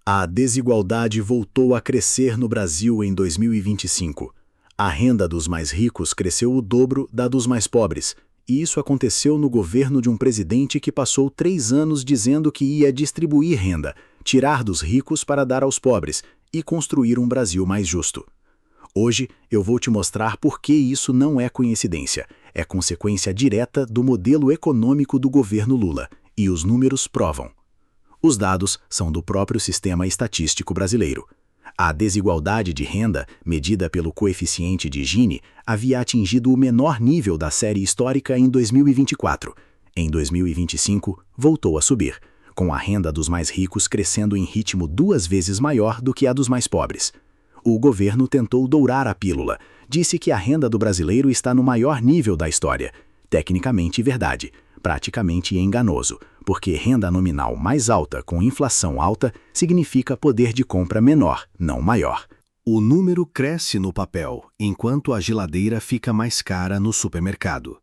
A desigualdade voltou a crescer no Brasil em 2025. A renda dos mais ricos cresceu o dobro da dos mais pobres, e isso aconteceu no governo de um presidente que passou 3 anos dizendo que ia distribuir renda, tirar dos ricos para dar aos pobres e construir um Brasil mais justo. Hoje eu vou te mostrar por que isso não é coincidência, é consequência direta do modelo econômico do governo Lula, e os números provam. Os dados são do próprio sistema estatístico brasileiro. A desigualdade de renda, medida pelo coeficiente de Gini, havia atingido o menor nível da série histórica em 2024. Em 2025, voltou a subir, com a renda dos mais ricos crescendo em ritmo 2 vezes maior do que a dos mais pobres. O governo tentou dourar a pílula, disse que a renda do brasileiro está no maior nível da história. Tecnicamente verdade, praticamente enganoso, porque renda nominal mais alta com inflação alta significa poder de compra menor, não maior. O número cresce no papel, enquanto a geladeira fica mais cara no supermercado.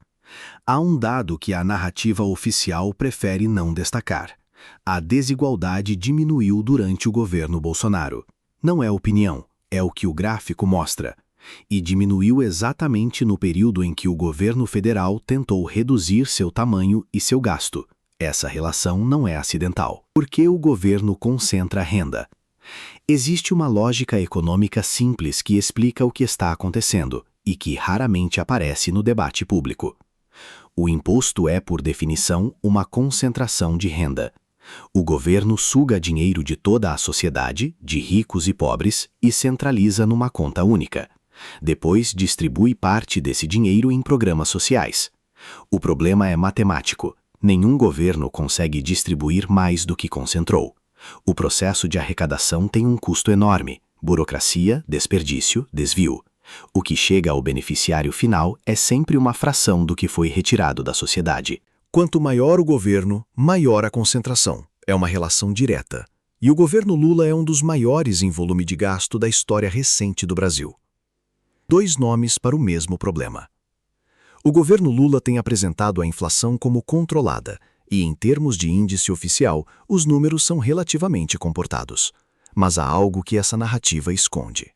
Há um dado que a narrativa oficial prefere não destacar. A desigualdade diminuiu durante o governo Bolsonaro. Não é opinião, é o que o gráfico mostra. E diminuiu exatamente no período em que o governo federal tentou reduzir seu tamanho e seu gasto. Essa relação não é acidental. Por que o governo concentra renda? Existe uma lógica econômica simples que explica o que está acontecendo e que raramente aparece no debate público. O imposto é, por definição, uma concentração de renda. O governo suga dinheiro de toda a sociedade, de ricos e pobres, e centraliza numa conta única. Depois distribui parte desse dinheiro em programas sociais. O problema é matemático. Nenhum governo consegue distribuir mais do que concentrou. O processo de arrecadação tem um custo enorme: burocracia, desperdício, desvio. O que chega ao beneficiário final é sempre uma fração do que foi retirado da sociedade. Quanto maior o governo, maior a concentração. É uma relação direta. E o governo Lula é um dos maiores em volume de gasto da história recente do Brasil. 2 nomes para o mesmo problema. O governo Lula tem apresentado a inflação como controlada e, em termos de índice oficial, os números são relativamente comportados. Mas há algo que essa narrativa esconde.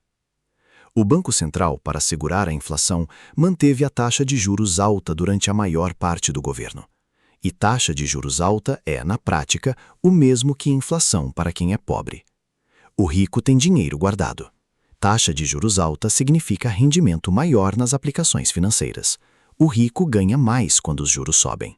O Banco Central, para segurar a inflação, manteve a taxa de juros alta durante a maior parte do governo. E taxa de juros alta é, na prática, o mesmo que inflação para quem é pobre. O rico tem dinheiro guardado. Taxa de juros alta significa rendimento maior nas aplicações financeiras. O rico ganha mais quando os juros sobem.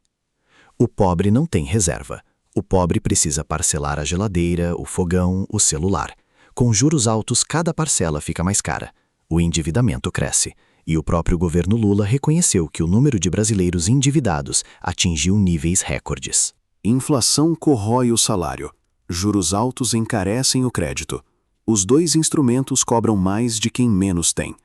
O pobre não tem reserva. O pobre precisa parcelar a geladeira, o fogão, o celular. Com juros altos, cada parcela fica mais cara. O endividamento cresce. E o próprio governo Lula reconheceu que o número de brasileiros endividados atingiu níveis recordes. Inflação corrói o salário. Juros altos encarecem o crédito. Os 2 instrumentos cobram mais de quem menos tem.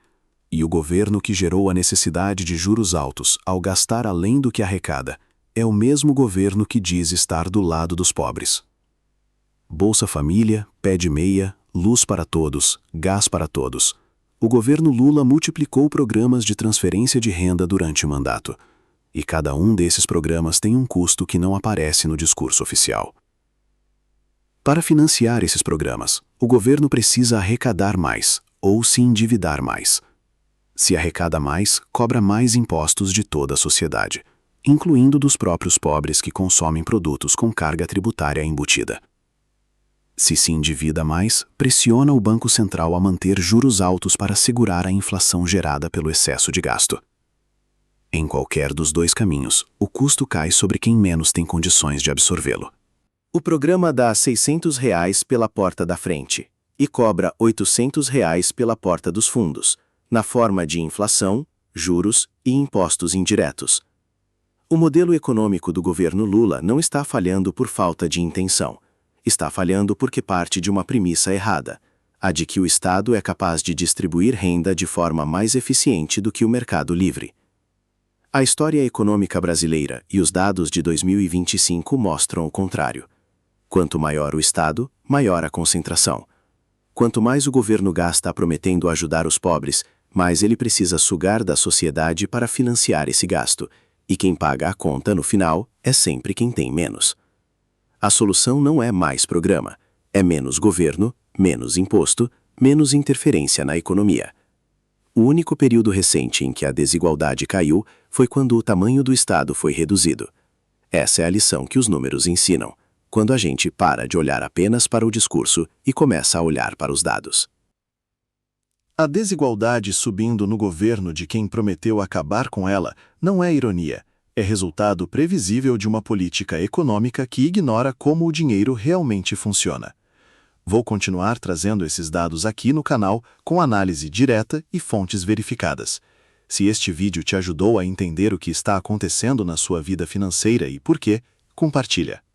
E o governo que gerou a necessidade de juros altos ao gastar além do que arrecada é o mesmo governo que diz estar do lado dos pobres. Bolsa Família, pé de meia, luz para todos, gás para todos. O governo Lula multiplicou programas de transferência de renda durante o mandato. E cada um desses programas tem um custo que não aparece no discurso oficial. Para financiar esses programas, o governo precisa arrecadar mais, ou se endividar mais. Se arrecada mais, cobra mais impostos de toda a sociedade, incluindo dos próprios pobres que consomem produtos com carga tributária embutida. Se endivida mais, pressiona o Banco Central a manter juros altos para segurar a inflação gerada pelo excesso de gasto. Em qualquer dos 2 caminhos, o custo cai sobre quem menos tem condições de absorvê-lo. O programa dá R$ 600 pela porta da frente e cobra R$ 800 pela porta dos fundos, na forma de inflação, juros e impostos indiretos. O modelo econômico do governo Lula não está falhando por falta de intenção. Está falhando porque parte de uma premissa errada, a de que o Estado é capaz de distribuir renda de forma mais eficiente do que o mercado livre. A história econômica brasileira e os dados de 2025 mostram o contrário. Quanto maior o Estado, maior a concentração. Quanto mais o governo gasta prometendo ajudar os pobres, mais ele precisa sugar da sociedade para financiar esse gasto, e quem paga a conta no final é sempre quem tem menos. A solução não é mais programa, É menos governo, menos imposto, menos interferência na economia. O único período recente em que a desigualdade caiu foi quando o tamanho do Estado foi reduzido. Essa é a lição que os números ensinam, quando a gente para de olhar apenas para o discurso e começa a olhar para os dados. A desigualdade subindo no governo de quem prometeu acabar com ela não é ironia, é resultado previsível de uma política econômica que ignora como o dinheiro realmente funciona. Vou continuar trazendo esses dados aqui no canal com análise direta e fontes verificadas. Se este vídeo te ajudou a entender o que está acontecendo na sua vida financeira e por quê, compartilha.